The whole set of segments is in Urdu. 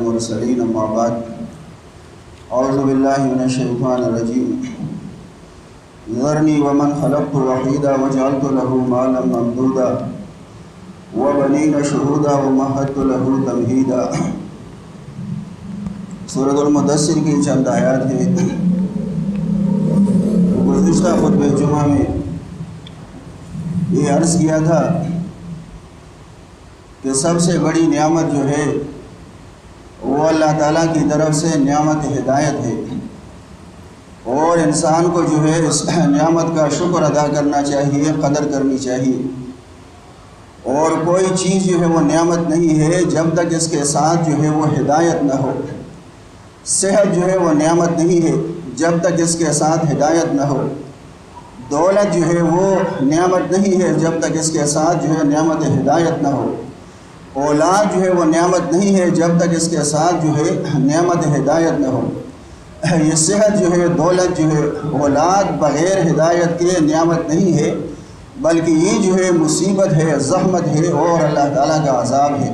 المرسلين اما بعد اعوذ باللہ من الشیطان الرجیم ذرنی ومن خلقت وحیدا وجعلت له مالا ممدودا وبنین شہودا ومہدت له تمہیدا۔ سورۃ المدثر کی چند آیات ہیں۔ گزشتہ خطبہ جمعہ میں یہ عرض کیا تھا کہ سب سے بڑی نعمت جو ہے وہ اللہ تعالیٰ کی طرف سے نعمت ہدایت ہے، اور انسان کو جو ہے اس نعمت کا شکر ادا کرنا چاہیے، قدر کرنی چاہیے۔ اور کوئی چیز جو ہے وہ نعمت نہیں ہے جب تک اس کے ساتھ جو ہے وہ ہدایت نہ ہو۔ صحت جو ہے وہ نعمت نہیں ہے جب تک اس کے ساتھ ہدایت نہ ہو۔ دولت جو ہے وہ نعمت نہیں ہے جب تک اس کے ساتھ جو ہے نعمت ہدایت نہ ہو۔ اولاد جو ہے وہ نعمت نہیں ہے جب تک اس کے ساتھ جو ہے نعمت ہدایت نہ ہو۔ یہ صحت جو ہے، دولت جو ہے، اولاد بغیر ہدایت کے نعمت نہیں ہے، بلکہ یہ جو ہے مصیبت ہے، زحمت ہے اور اللہ تعالیٰ کا عذاب ہے۔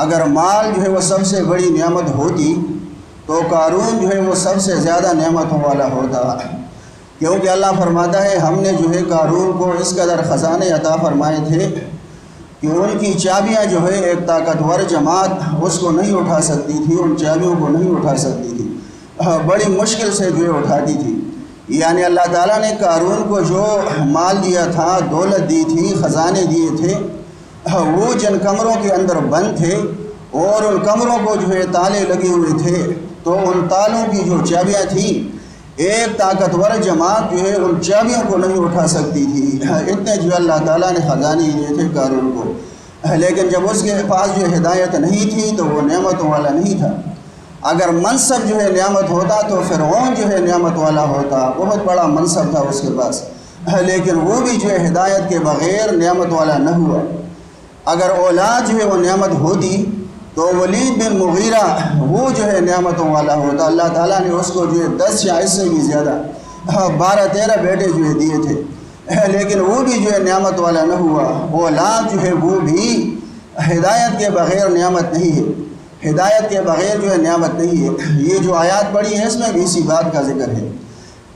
اگر مال جو ہے وہ سب سے بڑی نعمت ہوتی تو قارون جو ہے وہ سب سے زیادہ نعمتوں والا ہوتا، کیونکہ اللہ فرماتا ہے ہم نے جو ہے قارون کو اس قدر خزانے عطا فرمائے تھے کہ ان کی چابیاں جو ہے ایک طاقتور جماعت اس کو نہیں اٹھا سکتی تھی، ان چابیوں کو نہیں اٹھا سکتی تھی، بڑی مشکل سے جو ہے اٹھاتی تھی۔ یعنی اللہ تعالیٰ نے قارون کو جو مال دیا تھا، دولت دی تھی، خزانے دیے تھے، وہ جن کمروں کے اندر بند تھے اور ان کمروں کو جو ہے تالے لگے ہوئے تھے، تو ان تالوں کی جو چابیاں تھیں ایک طاقتور جماعت جو ہے ان چابیوں کو نہیں اٹھا سکتی تھی۔ اتنے جو اللہ تعالیٰ نے خزانے دیے تھے قارون کو، لیکن جب اس کے پاس جو ہدایت نہیں تھی تو وہ نعمتوں والا نہیں تھا۔ اگر منصب جو ہے نعمت ہوتا تو فرعون جو ہے نعمت والا ہوتا، بہت بڑا منصب تھا اس کے پاس، لیکن وہ بھی جو ہے ہدایت کے بغیر نعمت والا نہ ہوا۔ اگر اولاد جو ہے وہ نعمت ہوتی تو ولید بن مغیرہ وہ جو ہے نعمتوں والا ہوتا۔ اللہ تعالیٰ نے اس کو جو ہے 10 یا اس سے بھی زیادہ 12-13 بیٹے جو ہے دیے تھے، لیکن وہ بھی جو ہے نعمت والا نہ ہوا۔ اولاد جو ہے وہ بھی ہدایت کے بغیر نعمت نہیں ہے، ہدایت کے بغیر جو ہے نعمت نہیں ہے۔ یہ جو آیات پڑھی ہیں اس میں بھی اسی بات کا ذکر ہے۔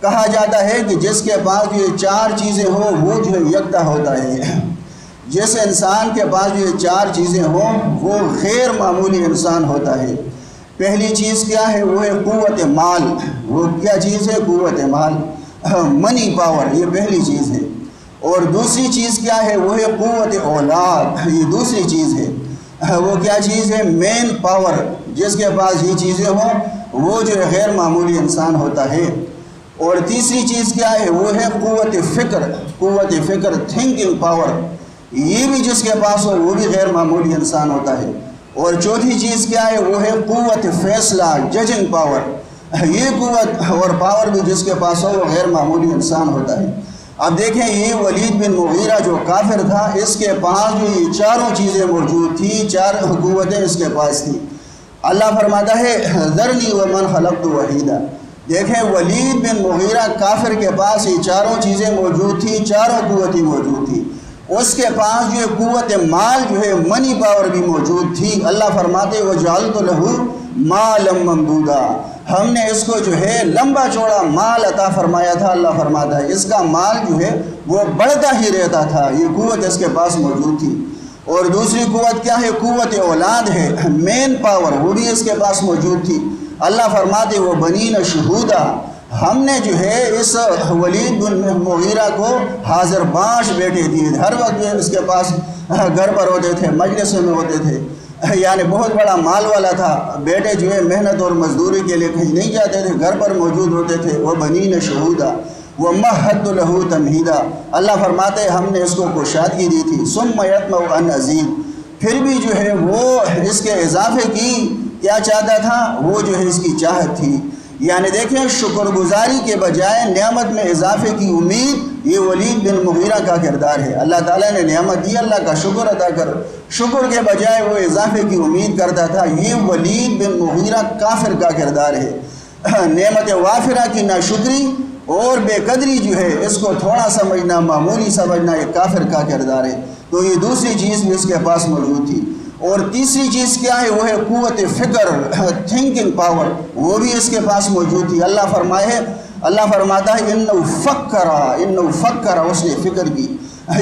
کہا جاتا ہے کہ جس کے پاس یہ 4 چیزیں ہوں وہ جو ہے یکتا ہوتا ہے۔ جس انسان کے پاس یہ 4 چیزیں ہوں وہ غیر معمولی انسان ہوتا ہے۔ پہلی چیز کیا ہے؟ وہ ہے قوت مال۔ وہ کیا چیز ہے؟ قوت مال، منی پاور، یہ پہلی چیز ہے۔ اور دوسری چیز کیا ہے؟ وہ ہے قوت اولاد، یہ دوسری چیز ہے۔ وہ کیا چیز ہے؟ Man power. جس کے پاس یہ چیزیں ہوں وہ جو ہے غیر معمولی انسان ہوتا ہے۔ اور تیسری چیز کیا ہے؟ وہ ہے قوت فکر، قوت فکر، تھنکنگ پاور، یہ بھی جس کے پاس ہو وہ بھی غیر معمولی انسان ہوتا ہے۔ اور چوتھی چیز کیا ہے؟ وہ ہے قوت فیصلہ، ججنگ پاور، یہ قوت اور پاور بھی جس کے پاس ہو وہ غیر معمولی انسان ہوتا ہے۔ اب دیکھیں یہ ولید بن مغیرہ جو کافر تھا، اس کے پاس جو یہ 4 چیزیں موجود تھیں، 4 قوتیں اس کے پاس تھیں۔ اللہ فرماتا ہے ذرنی ومن خلقت وحیدا۔ دیکھیں ولید بن مغیرہ کافر کے پاس یہ 4 چیزیں موجود تھیں، 4 قوتیں موجود تھیں۔ اس کے پاس جو قوت مال جو ہے، منی پاور بھی موجود تھی۔ اللہ فرماتے وجعلت له مالا ممدودا، ہم نے اس کو جو ہے لمبا چوڑا مال عطا فرمایا تھا۔ اللہ فرماتا ہے اس کا مال جو ہے وہ بڑھتا ہی رہتا تھا، یہ قوت اس کے پاس موجود تھی۔ اور دوسری قوت کیا ہے؟ قوت اولاد ہے، مین پاور، وہ بھی اس کے پاس موجود تھی۔ اللہ فرماتے وہ بنین شہودا، ہم نے جو ہے اس ولید بن مغیرہ کو حاضر باش بیٹے دیے، ہر وقت جو ہے اس کے پاس گھر پر ہوتے تھے، مجلس میں ہوتے تھے، یعنی بہت بڑا مال والا تھا۔ بیٹے جو ہے محنت اور مزدوری کے لیے کہیں نہیں جاتے تھے، گھر پر موجود ہوتے تھے۔ وہ بنین شہودا ومہدت له تمہیدا، اللہ فرماتے ہم نے اس کو کشادگی دی تھی۔ ثم یطمع ان ازید، پھر بھی جو ہے وہ اس کے اضافے کی کیا چاہتا تھا؟ وہ جو ہے اس کی چاہت تھی۔ یعنی دیکھیں شکر گزاری کے بجائے نعمت میں اضافے کی امید، یہ ولید بن مغیرہ کا کردار ہے۔ اللہ تعالیٰ نے نعمت دی، اللہ کا شکر ادا کر، شکر کے بجائے وہ اضافے کی امید کرتا تھا۔ یہ ولید بن مغیرہ کافر کا کردار ہے۔ نعمت وافرہ کی ناشکری اور بے قدری جو ہے اس کو تھوڑا سمجھنا، معمولی سمجھنا، یہ کافر کا کردار ہے۔ تو یہ دوسری چیز بھی اس کے پاس موجود تھی۔ اور تیسری چیز کیا ہے؟ وہ ہے قوت فکر، تھنکنگ پاور، وہ بھی اس کے پاس موجود تھی۔ اللہ فرماتا ہے انہو فکر، اس نے فکر کی،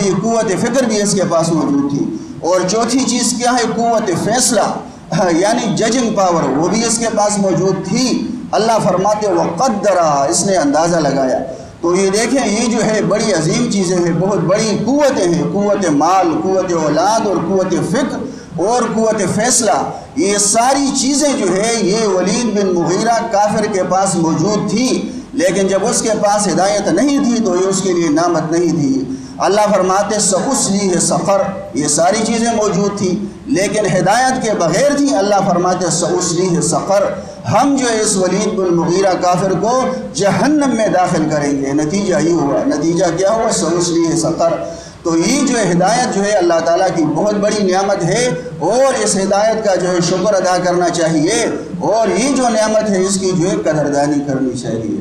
یہ قوت فکر بھی اس کے پاس موجود تھی۔ اور چوتھی چیز کیا ہے؟ قوت فیصلہ، یعنی ججنگ پاور، وہ بھی اس کے پاس موجود تھی۔ اللہ فرماتے وقدر، اس نے اندازہ لگایا۔ تو یہ دیکھیں، یہ جو ہے بڑی عظیم چیزیں ہیں، بہت بڑی قوتیں ہیں، قوت مال، قوت اولاد اور قوت فکر اور قوت فیصلہ، یہ ساری چیزیں جو ہے یہ ولید بن مغیرہ کافر کے پاس موجود تھی، لیکن جب اس کے پاس ہدایت نہیں تھی تو یہ اس کے لیے نعمت نہیں تھی۔ اللہ فرماتے سأصلیہ سقر، یہ ساری چیزیں موجود تھی لیکن ہدایت کے بغیر تھی۔ اللہ فرماتے سأصلیہ سقر، ہم جو ہے اس ولید بن مغیرہ کافر کو جہنم میں داخل کریں گے۔ نتیجہ یہ ہوا، نتیجہ کیا ہوا؟ سأصلیہ سقر۔ تو یہ جو ہے ہدایت جو ہے اللہ تعالیٰ کی بہت بڑی نعمت ہے، اور اس ہدایت کا جو ہے شکر ادا کرنا چاہیے، اور یہ جو نعمت ہے اس کی جو ہے قدردانی کرنی چاہیے۔